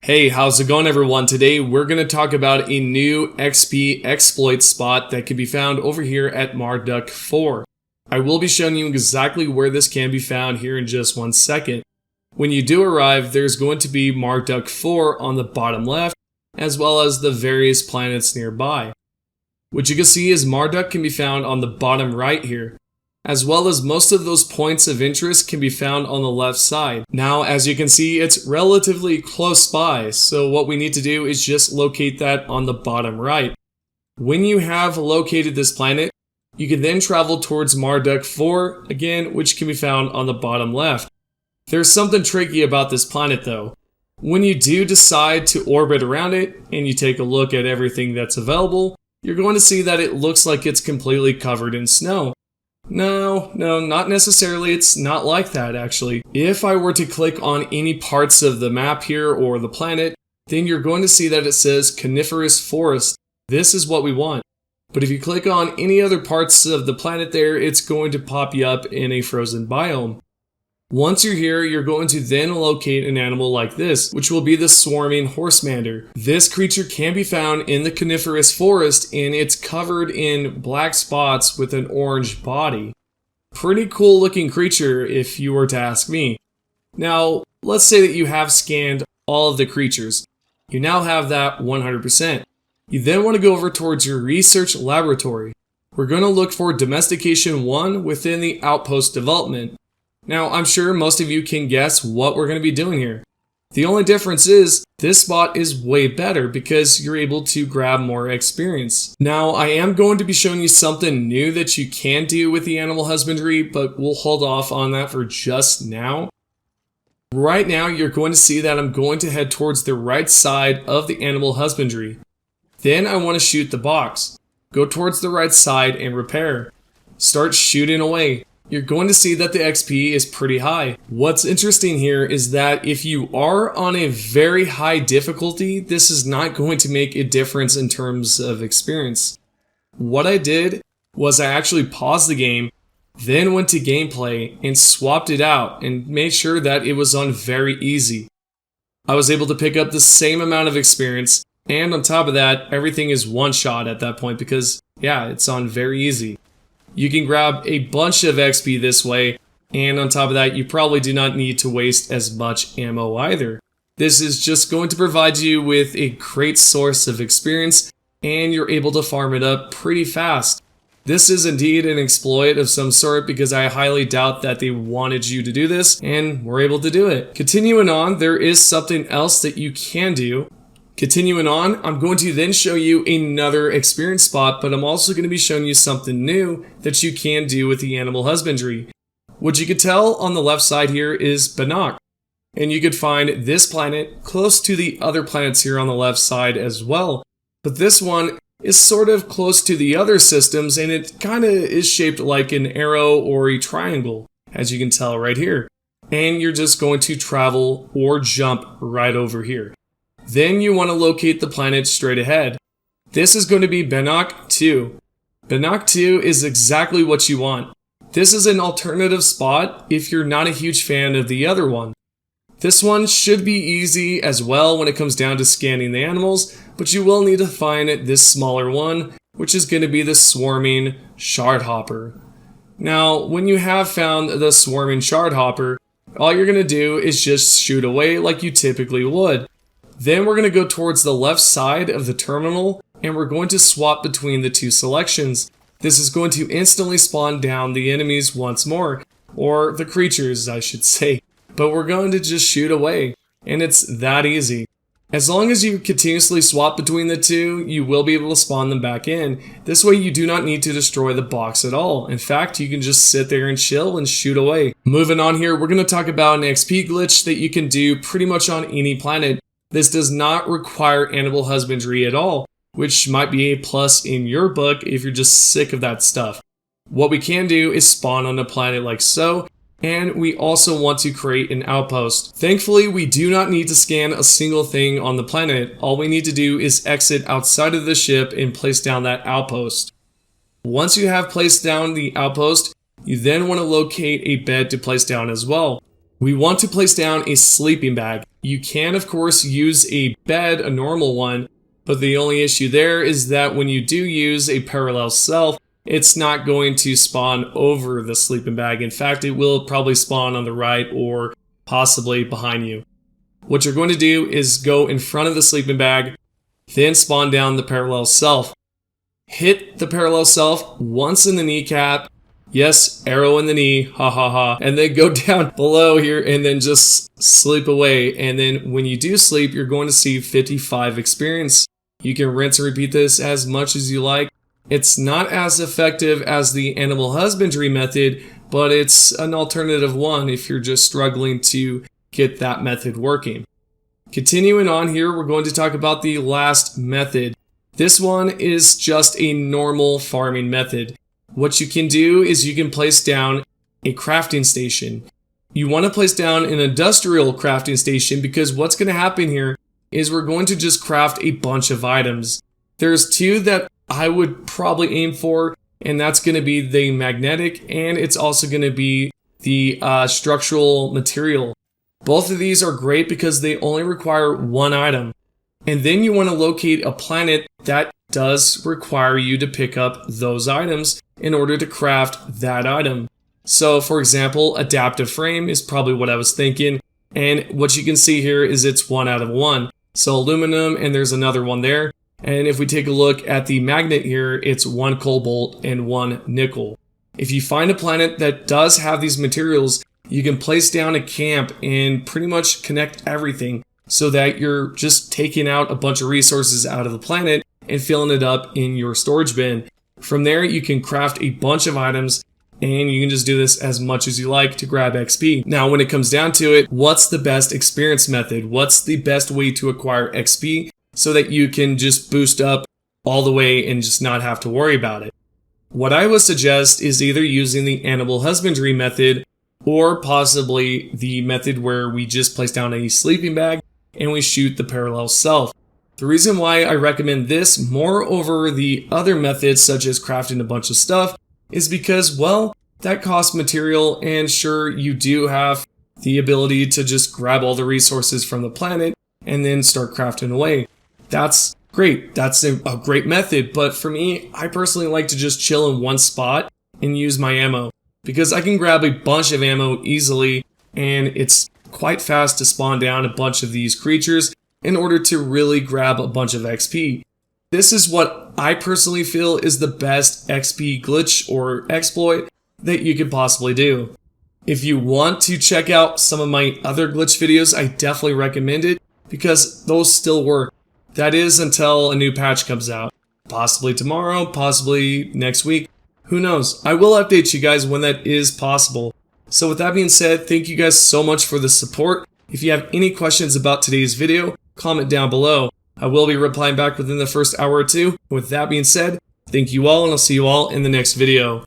Hey, how's it going everyone? Today we're going to talk about a new XP exploit spot that can be found over here at Marduk 4. I will be showing you exactly where this can be found here in just 1 second. When you do arrive, there's going to be Marduk 4 on the bottom left, as well as the various planets nearby. What you can see is Marduk can be found on the bottom right here, as well as most of those points of interest can be found on the left side. Now, as you can see, it's relatively close by, so what we need to do is just locate that on the bottom right. When you have located this planet, you can then travel towards Marduk 4, again, which can be found on the bottom left. There's something tricky about this planet though. When you do decide to orbit around it, and you take a look at everything that's available, you're going to see that it looks like it's completely covered in snow. No, not necessarily. It's not like that, actually. If I were to click on any parts of the map here or the planet, then you're going to see that it says coniferous forest. This is what we want. But if you click on any other parts of the planet there, it's going to pop you up in a frozen biome. Once you're here, you're going to then locate an animal like this, which will be the swarming horsemander. This creature can be found in the coniferous forest, and it's covered in black spots with an orange body. Pretty cool looking creature if you were to ask me. Now, let's say that you have scanned all of the creatures. You now have that 100%. You then want to go over towards your research laboratory. We're going to look for Domestication 1 within the Outpost development. Now, I'm sure most of you can guess what we're going to be doing here. The only difference is, this spot is way better because you're able to grab more experience. Now, I am going to be showing you something new that you can do with the animal husbandry, but we'll hold off on that for just now. Right now, you're going to see that I'm going to head towards the right side of the animal husbandry. Then I want to shoot the box. Go towards the right side and repair. Start shooting away. You're going to see that the XP is pretty high. What's interesting here is that if you are on a very high difficulty, this is not going to make a difference in terms of experience. What I did was I actually paused the game, then went to gameplay and swapped it out and made sure that it was on very easy. I was able to pick up the same amount of experience, and on top of that, everything is one shot at that point because, yeah, it's on very easy. You can grab a bunch of XP this way, and on top of that, you probably do not need to waste as much ammo either. This is just going to provide you with a great source of experience, and you're able to farm it up pretty fast. This is indeed an exploit of some sort because I highly doubt that they wanted you to do this, and we're able to do it. Continuing on, there is something else that you can do. Continuing on, I'm going to then show you another experience spot, but I'm also going to be showing you something new that you can do with the animal husbandry. What you could tell on the left side here is Bannock, and you could find this planet close to the other planets here on the left side as well. But this one is sort of close to the other systems, and it kind of is shaped like an arrow or a triangle, as you can tell right here. And you're just going to travel or jump right over here. Then you want to locate the planet straight ahead. This is going to be Bannock 2. Bannock 2 is exactly what you want. This is an alternative spot if you're not a huge fan of the other one. This one should be easy as well when it comes down to scanning the animals, but you will need to find this smaller one, which is going to be the swarming shardhopper. Now, when you have found the swarming shardhopper, all you're going to do is just shoot away like you typically would. Then we're going to go towards the left side of the terminal, and we're going to swap between the two selections. This is going to instantly spawn down the enemies once more, or the creatures I should say, but we're going to just shoot away, and it's that easy. As long as you continuously swap between the two, you will be able to spawn them back in. This way you do not need to destroy the box at all. In fact, you can just sit there and chill and shoot away. Moving on here, we're going to talk about an XP glitch that you can do pretty much on any planet. This does not require animal husbandry at all, which might be a plus in your book if you're just sick of that stuff. What we can do is spawn on a planet like so, and we also want to create an outpost. Thankfully, we do not need to scan a single thing on the planet. All we need to do is exit outside of the ship and place down that outpost. Once you have placed down the outpost, you then want to locate a bed to place down as well. We want to place down a sleeping bag. You can, of course, use a bed, a normal one, but the only issue there is that when you do use a parallel self, it's not going to spawn over the sleeping bag. In fact, it will probably spawn on the right or possibly behind you. What you're going to do is go in front of the sleeping bag, then spawn down the parallel self. Hit the parallel self once in the kneecap. Yes, arrow in the knee, ha ha ha. And then go down below here and then just sleep away. And then when you do sleep, you're going to see 55 experience. You can rinse and repeat this as much as you like. It's not as effective as the animal husbandry method, but it's an alternative one if you're just struggling to get that method working. Continuing on here, we're going to talk about the last method. This one is just a normal farming method. What you can do is you can place down a crafting station. You want to place down an industrial crafting station because what's going to happen here is we're going to just craft a bunch of items. There's two that I would probably aim for, and that's going to be the magnetic, and it's also going to be the structural material. Both of these are great because they only require one item. And then you want to locate a planet that does require you to pick up those items in order to craft that item. So for example, adaptive frame is probably what I was thinking. And what you can see here is it's 1 out of 1. So aluminum, and there's another one there. And if we take a look at the magnet here, it's 1 cobalt and 1 nickel. If you find a planet that does have these materials, you can place down a camp and pretty much connect everything so that you're just taking out a bunch of resources out of the planet and filling it up in your storage bin. From there, you can craft a bunch of items and you can just do this as much as you like to grab XP. Now, when it comes down to it, what's the best experience method? What's the best way to acquire XP so that you can just boost up all the way and just not have to worry about it? What I would suggest is either using the animal husbandry method or possibly the method where we just place down a sleeping bag and we shoot the parallel self. The reason why I recommend this more over the other methods such as crafting a bunch of stuff is because, well, that costs material, and sure, you do have the ability to just grab all the resources from the planet and then start crafting away. That's great. That's a great method, but for me, I personally like to just chill in one spot and use my ammo because I can grab a bunch of ammo easily, and it's quite fast to spawn down a bunch of these creatures in order to really grab a bunch of XP. This is what I personally feel is the best XP glitch or exploit that you could possibly do. If you want to check out some of my other glitch videos, I definitely recommend it because those still work. That is until a new patch comes out. Possibly tomorrow, possibly next week. Who knows? I will update you guys when that is possible. So with that being said, thank you guys so much for the support. If you have any questions about today's video, comment down below. I will be replying back within the first hour or two. With that being said, thank you all, and I'll see you all in the next video.